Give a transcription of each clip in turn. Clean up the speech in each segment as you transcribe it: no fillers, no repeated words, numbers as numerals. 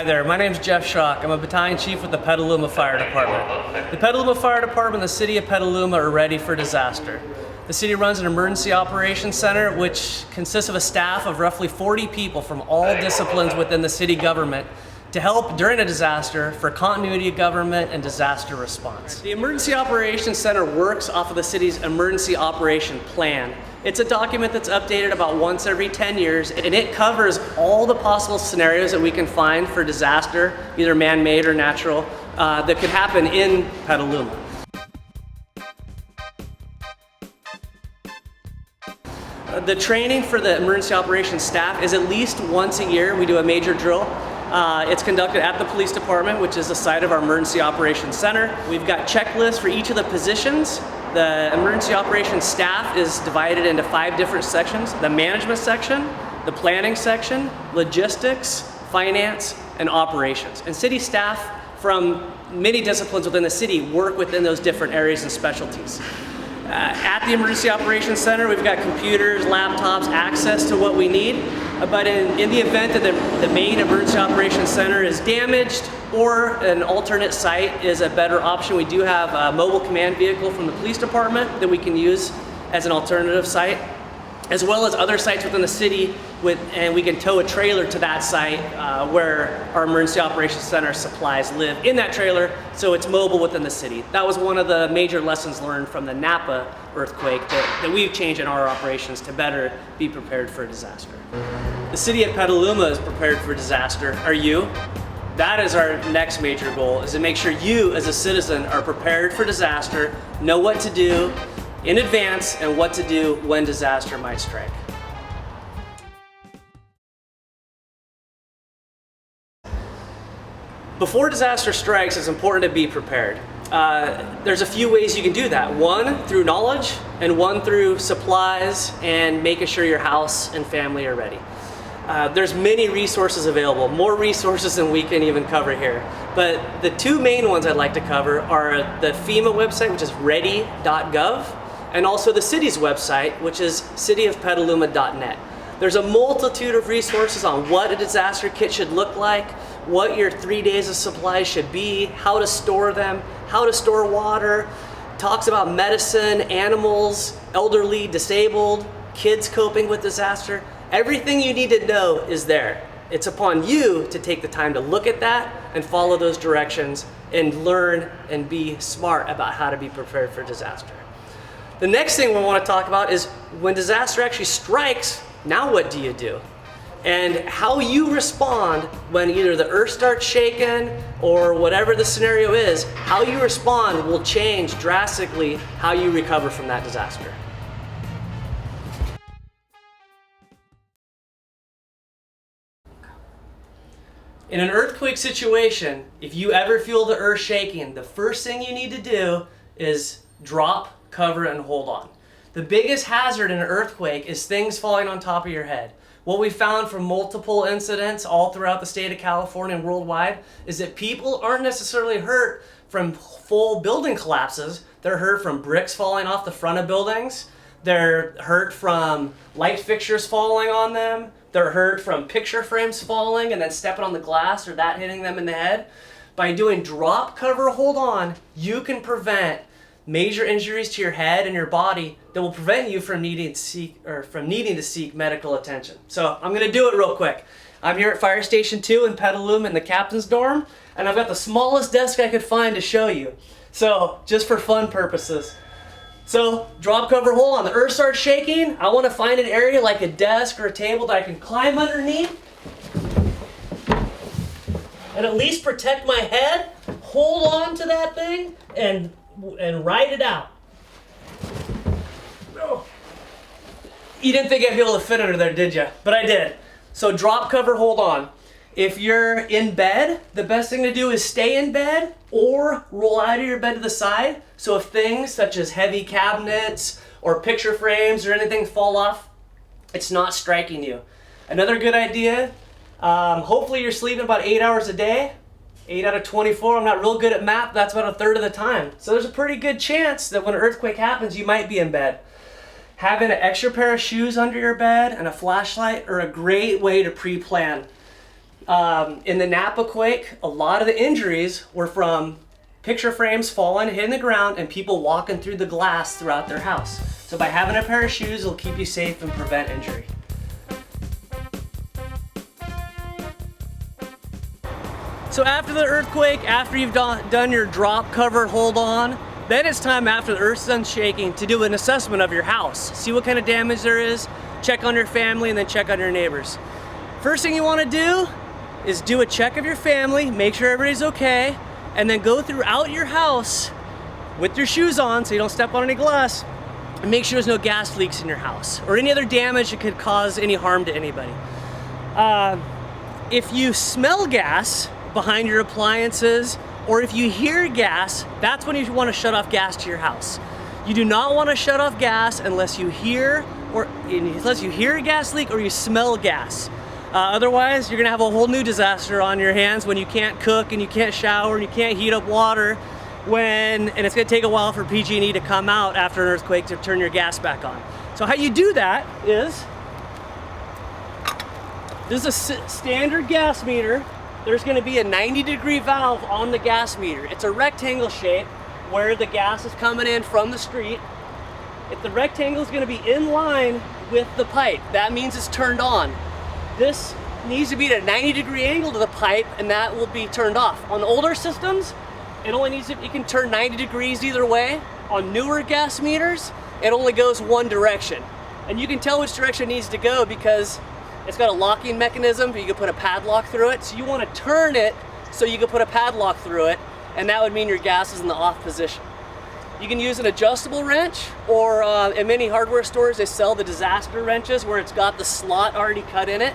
Hi there, my name is Jeff Schock. I'm a battalion chief with the Petaluma Fire Department. The Petaluma Fire Department and the city of Petaluma are ready for disaster. The city runs an emergency operations center which consists of a staff of roughly 40 people from all disciplines within the city government to help during a disaster for continuity of government and disaster response. The Emergency Operations Center works off of the city's Emergency Operation Plan. It's a document that's updated about once every 10 years, and it covers all the possible scenarios that we can find for disaster, either man-made or natural, that could happen in Petaluma. The training for the emergency operations staff is at least once a year. We do a major drill. It's conducted at the police department, which is the site of our emergency operations center. We've got checklists for each of the positions. The emergency operations staff is divided into 5 different sections: the management section, the planning section, logistics, finance, and operations. And city staff from many disciplines within the city work within those different areas and specialties. At the Emergency Operations Center, we've got computers, laptops, access to what we need. But in the event that the main Emergency Operations Center is damaged or an alternate site is a better option, we do have a mobile command vehicle from the police department that we can use as an alternative site, as well as other sites within the city, and we can tow a trailer to that site where our Emergency Operations Center supplies live in that trailer, so it's mobile within the city. That was one of the major lessons learned from the Napa earthquake that we've changed in our operations to better be prepared for disaster. The city of Petaluma is prepared for disaster. Are you? That is our next major goal, is to make sure you as a citizen are prepared for disaster, know what to do in advance and what to do when disaster might strike. Before disaster strikes, it's important to be prepared. There's a few ways you can do that. One, through knowledge, and one through supplies and making sure your house and family are ready. There's many resources available, more resources than we can even cover here. But the 2 main ones I'd like to cover are the FEMA website, which is ready.gov, and also the city's website, which is cityofpetaluma.net. There's a multitude of resources on what a disaster kit should look like, what your 3 days of supplies should be, how to store them, how to store water, talks about medicine, animals, elderly, disabled, kids coping with disaster. Everything you need to know is there. It's upon you to take the time to look at that and follow those directions and learn and be smart about how to be prepared for disaster. The next thing we want to talk about is when disaster actually strikes, now what do you do? And how you respond when either the earth starts shaking or whatever the scenario is, how you respond will change drastically how you recover from that disaster. In an earthquake situation, if you ever feel the earth shaking, the first thing you need to do is drop, cover, and hold on. The biggest hazard in an earthquake is things falling on top of your head. What we found from multiple incidents all throughout the state of California and worldwide is that people aren't necessarily hurt from full building collapses. They're hurt from bricks falling off the front of buildings. They're hurt from light fixtures falling on them. They're hurt from picture frames falling and then stepping on the glass or that hitting them in the head. By doing drop, cover, hold on, you can prevent major injuries to your head and your body that will prevent you from needing to seek medical attention. So I'm going to do it real quick. I'm here at Fire Station 2 in Petaluma in the captain's dorm, and I've got the smallest desk I could find to show you. So just for fun purposes. So drop, cover, hold on. The earth starts shaking. I want to find an area like a desk or a table that I can climb underneath and at least protect my head. Hold on to that thing and ride it out. You didn't think I'd be able to fit under there, did you? But I did. So drop, cover, hold on. If you're in bed, the best thing to do is stay in bed or roll out of your bed to the side. So if things such as heavy cabinets or picture frames or anything fall off, it's not striking you. Another good idea, hopefully you're sleeping about 8 hours a day. 8 out of 24, I'm not real good at math, that's about a third of the time. So there's a pretty good chance that when an earthquake happens, you might be in bed. Having an extra pair of shoes under your bed and a flashlight are a great way to pre-plan. In the Napa quake, a lot of the injuries were from picture frames falling, hitting the ground, and people walking through the glass throughout their house. So by having a pair of shoes, it'll keep you safe and prevent injury. So after the earthquake, after you've done your drop, cover, hold on, then it's time after the earth's done shaking to do an assessment of your house. See what kind of damage there is, check on your family, and then check on your neighbors. First thing you want to do is do a check of your family, make sure everybody's okay, and then go throughout your house with your shoes on so you don't step on any glass, and make sure there's no gas leaks in your house or any other damage that could cause any harm to anybody. If you smell gas behind your appliances, or if you hear gas, that's when you want to shut off gas to your house. You do not want to shut off gas unless you hear a gas leak or you smell gas. Otherwise, you're gonna have a whole new disaster on your hands when you can't cook and you can't shower and you can't heat up water and it's gonna take a while for PG&E to come out after an earthquake to turn your gas back on. So how you do that is, this is a standard gas meter. There's gonna be a 90-degree valve on the gas meter. It's a rectangle shape where the gas is coming in from the street. If the rectangle is gonna be in line with the pipe, that means it's turned on. This needs to be at a 90-degree angle to the pipe, and that will be turned off. On older systems, you can turn 90 degrees either way. On newer gas meters, it only goes one direction. And you can tell which direction it needs to go because it's got a locking mechanism, but you can put a padlock through it. So you want to turn it so you can put a padlock through it, and that would mean your gas is in the off position. You can use an adjustable wrench, or in many hardware stores they sell the disaster wrenches where it's got the slot already cut in it.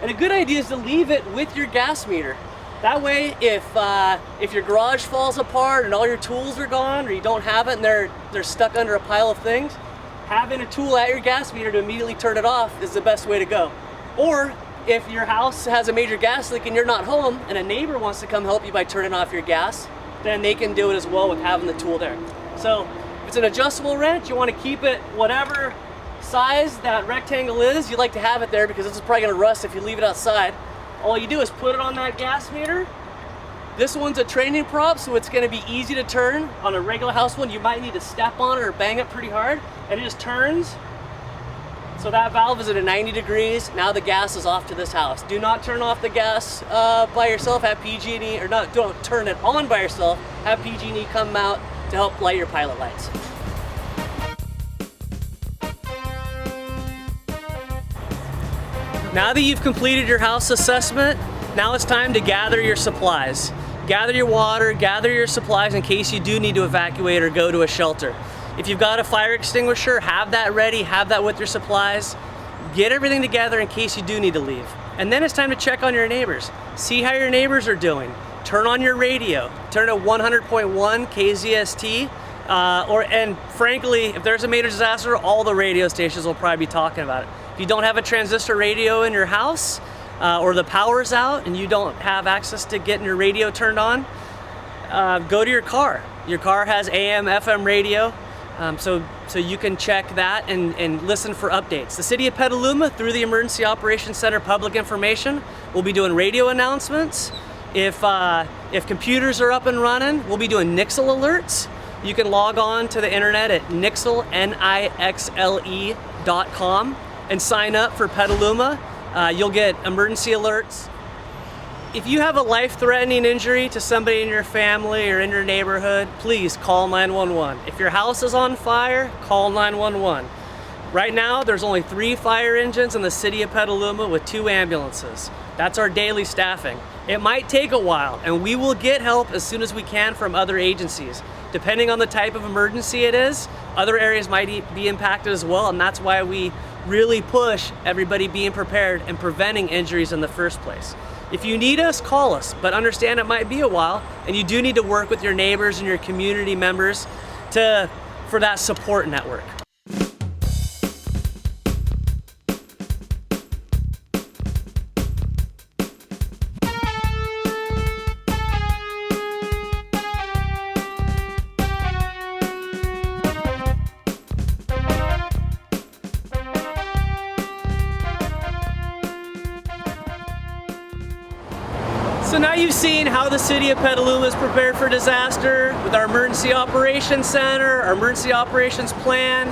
And a good idea is to leave it with your gas meter. That way, if your garage falls apart and all your tools are gone, or you don't have it and they're stuck under a pile of things, having a tool at your gas meter to immediately turn it off is the best way to go. Or if your house has a major gas leak and you're not home and a neighbor wants to come help you by turning off your gas, then they can do it as well with having the tool there. So if it's an adjustable wrench, you want to keep it whatever size that rectangle is. You like to have it there because this is probably going to rust if you leave it outside. All you do is put it on that gas meter. This one's a training prop, so it's going to be easy to turn. On a regular house one, you might need to step on it or bang it pretty hard, and it just turns. So that valve is at a 90 degrees. Now the gas is off to this house. Do not turn off the gas by yourself. Have PG&E, or not, don't turn it on by yourself. Have PG&E come out to help light your pilot lights. Now that you've completed your house assessment, now it's time to gather your supplies. Gather your water, gather your supplies in case you do need to evacuate or go to a shelter. If you've got a fire extinguisher, have that ready, have that with your supplies. Get everything together in case you do need to leave. And then it's time to check on your neighbors. See how your neighbors are doing. Turn on your radio. Turn to 100.1 KZST. And frankly, if there's a major disaster, all the radio stations will probably be talking about it. If you don't have a transistor radio in your house, or the power's out and you don't have access to getting your radio turned on, go to your car. Your car has AM, FM radio. So you can check that and listen for updates. The City of Petaluma, through the Emergency Operations Center Public Information, will be doing radio announcements. If computers are up and running, we'll be doing Nixle alerts. You can log on to the internet at nixle, nixle.com, and sign up for Petaluma. You'll get emergency alerts. If you have a life-threatening injury to somebody in your family or in your neighborhood, please call 911. If your house is on fire, call 911. Right now, there's only 3 fire engines in the City of Petaluma with 2 ambulances. That's our daily staffing. It might take a while, and we will get help as soon as we can from other agencies. Depending on the type of emergency it is, other areas might be impacted as well, and that's why we really push everybody being prepared and preventing injuries in the first place. If you need us, call us, but understand it might be a while, and you do need to work with your neighbors and your community members for that support network. We've seen how the city of Petaluma is prepared for disaster with our emergency operations center, our emergency operations plan,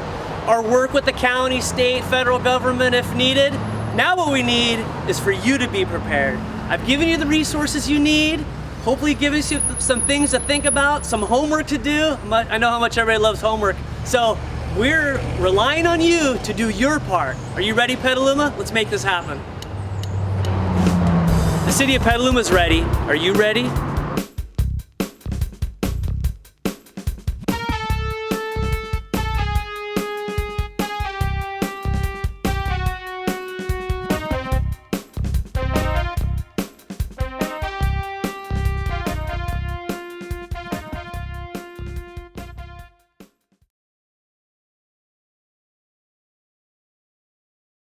our work with the county, state, federal government if needed. Now what we need is for you to be prepared. I've given you the resources you need, hopefully giving you some things to think about, some homework to do. I know how much everybody loves homework. So we're relying on you to do your part. Are you ready, Petaluma? Let's make this happen. The city of Petaluma is ready. Are you ready?